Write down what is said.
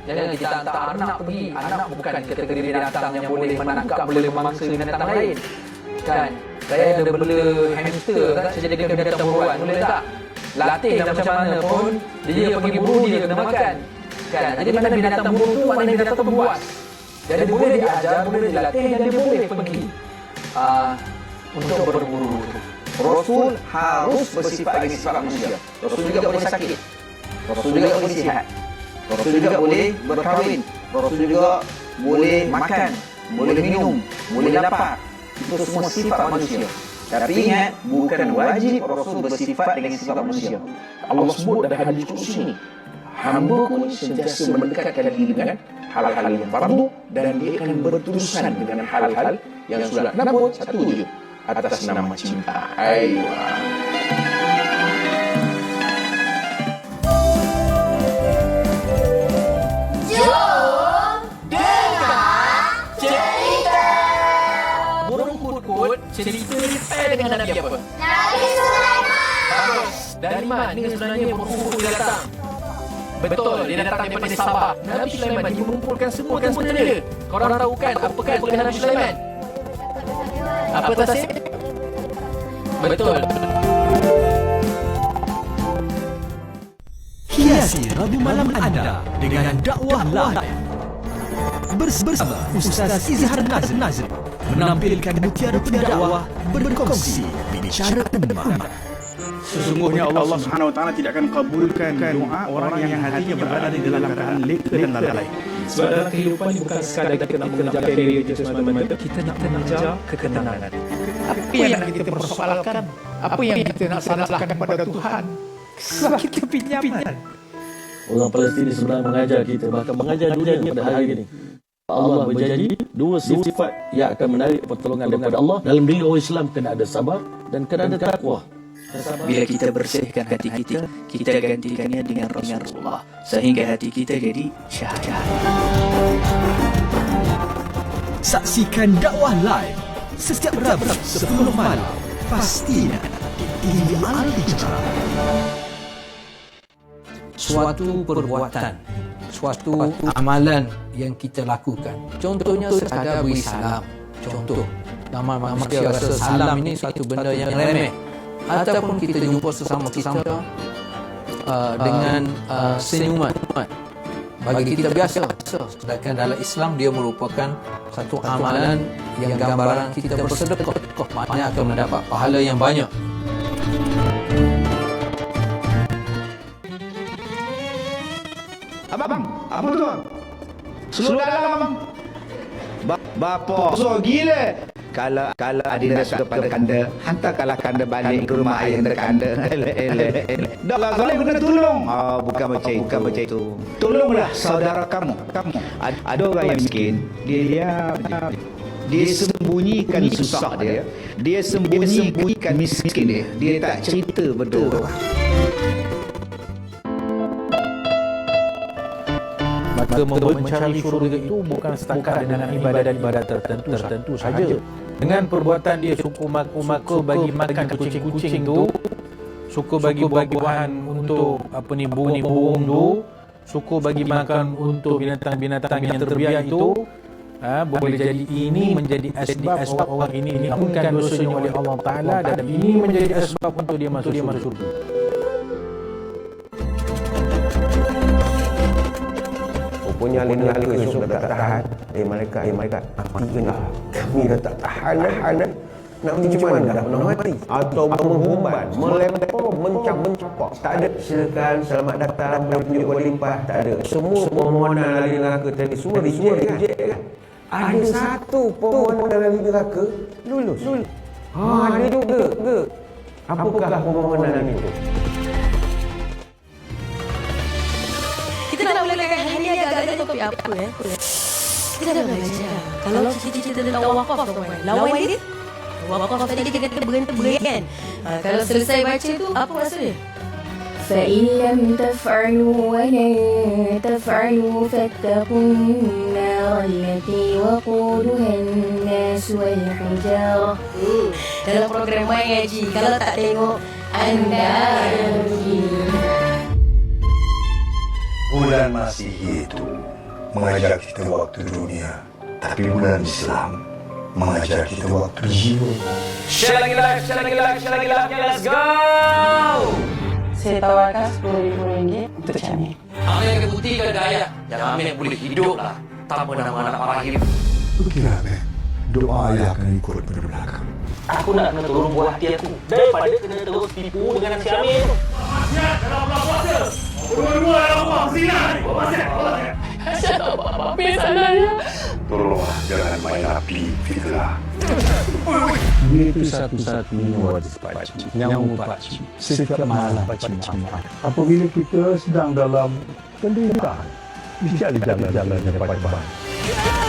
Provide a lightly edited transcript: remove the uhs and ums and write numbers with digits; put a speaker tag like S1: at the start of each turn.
S1: Jangan kita hantar anak pergi. Anak bukan kategori binatang yang boleh menangkap, boleh memangsa binatang lain. Kan? Saya ada bela hamster kan, saya jadikan binatang buruan. Boleh tak? Latih dah macam mana pun, dia pergi buru, dia kena makan. Kan? Jadi mana binatang buru tu, mana binatang pembuas. Jadi boleh diajar, boleh dilatih dan dia boleh pergi untuk berburu.
S2: Rasul harus bersifat dengan sifat manusia. Rasul juga boleh sakit. Rasul juga boleh sihat. Rasul juga boleh berkahwin. Rasul juga boleh makan, boleh minum, boleh lapar. Itu semua sifat manusia. Tapi ingat, bukan wajib Rasul bersifat dengan sifat manusia. Allah sebut dalam hadis qudsi ni, hamba-Ku ni sentiasa mendekatkan diri dengan hal-hal yang fardu dan dia akan berurusan dengan hal-hal yang sunat. Kenapa? Satu je, atas nama cinta. Aiwah.
S1: Cerita dengan Nabi apa?
S3: Nabi Sulaiman.
S1: Bagus. Dari mana sebenarnya burung datang? Betul, dia datang daripada Sabah. Nabi Sulaiman dia mengumpulkan semua benda dia. Korang tahu kan apakah kepada Nabi Sulaiman? Apa tasik? Betul.
S4: Hiasi Rabu malam anda dengan dakwah live bersama Ustaz Izhar Nazri menampilkan mutiara pendakwah berkongsi bicara iman.
S5: Sesungguhnya Allah Subhanahu Wa Taala tidak akan kabulkan doa orang yang hatinya berada di dalam keadaan leka dan lalai.
S6: Sebab dalam kehidupan ini bukan sekadar kita nak mengejar karier je semata-mata, kita nak mengejar ketenangan.
S7: Apa yang nak kita persoalkan? Apa yang kita nak salahkan kepada Tuhan? Sebab kita pinjaman.
S8: Orang Palestin sebenarnya mengajar kita, bahkan mengajar dunia pada hari ini. Allah berjanji dua sifat yang akan menarik pertolongan daripada Allah. Dalam diri orang Islam kena ada sabar dan kena ada takwa.
S9: Bila kita bersihkan hati kita, kita gantikannya dengan Rasulullah sehingga hati kita jadi syahid.
S4: Saksikan dakwah live setiap Rabu 10 malam pastinya di TV Al-Hijrah.
S10: Suatu perbuatan, suatu amalan yang kita lakukan. Contohnya sekadar beri salam. Contoh, nama manusia rasa salam ini satu benda yang remeh. Ataupun kita jumpa sesama kita dengan senyuman. Bagi kita biasa. Sedangkan dalam Islam dia merupakan satu amalan yang gambaran kita bersedekah. Maknanya akan mendapat pahala yang banyak.
S2: Abang, apa tu? Slow dalam abang. Bapa so gila. Kalau Adina sudah pada kanda, hantarkanlah kanda balik ke rumah ayah anda kanda. Dah lah, Soleh kena tolong. Bukan macam itu. Tolonglah saudara kamu. Ada orang yang miskin, dia sembunyikan susah dia. Dia sembunyikan miskin dia. Dia tak cerita betul.
S7: Maka mencari syurga itu bukan setakat dengan ibadat-ibadat tertentu saja. Dengan perbuatan dia suka bagi makan kucing-kucing tu, suka bagi buah-buahan untuk burung tu, suka bagi makan untuk binatang-binatang yang terbiak itu, boleh jadi ini menjadi asbab orang ini diampunkan dosanya oleh Allah Taala dan ini menjadi asbab untuk dia masuk syurga.
S11: Punya alih-alih esok dah tak tahan. Malaikat matikanlah. Kami dah tak tahan. Nak mati macam mana dah mati? Atau menghumban, melempar, mencapak. Tak ada. Silakan, selamat datang, bertunjuk berlimpah. Tak ada. Semua permohonan ahli neraka tadi semua reject kan? Ada satu permohonan ahli neraka lulus. Ada juga. Apakah permohonan itu?
S3: Kita nak mulakan hari ni agak-agak topik apa Kita dah belajar. Kalau cerita tentang wakaf kawan, lawan dia wakaf tadi dia kata berhenti kan. Kalau selesai baca tu apa maksudnya?
S12: فإن لم تفعلوا ولن تفعلوا فاتقوا النار التي وقودها الناس والحجارة.
S3: Dalam program My Ngaji, kalau tak tengok anda rugi.
S13: Bulan Masihi itu mengajar kita waktu dunia, tapi bulan Islam mengajar kita waktu jiwa.
S1: Share lagi live, share lagi live, share lagi live. Let's go!
S14: Saya tawarkan RM10,000 untuk Syamil.
S1: Ambil yang kebuktikan ke ayah. Jangan ambil yang boleh hidup lah. Tanpa nama anak Rahim.
S13: Kira doa ayah akan ikut pada belakang.
S8: Aku nak kena tolong buah hati aku daripada kena terus tipu dengan si Amir tu.
S15: Maksiat dalam bulan puasa. Dua-dua dalam rumah zina ni. Maksiat.
S3: Saya tak apa-apa salahnya.
S13: Tolonglah jangan main api fitnah.
S7: Dia itu satu-satunya wajib pakcik yang pakcik setiap malam pakcik maaf. Apabila kita sedang dalam penderitaan, mesti ada jalan-jalan yang pakcik.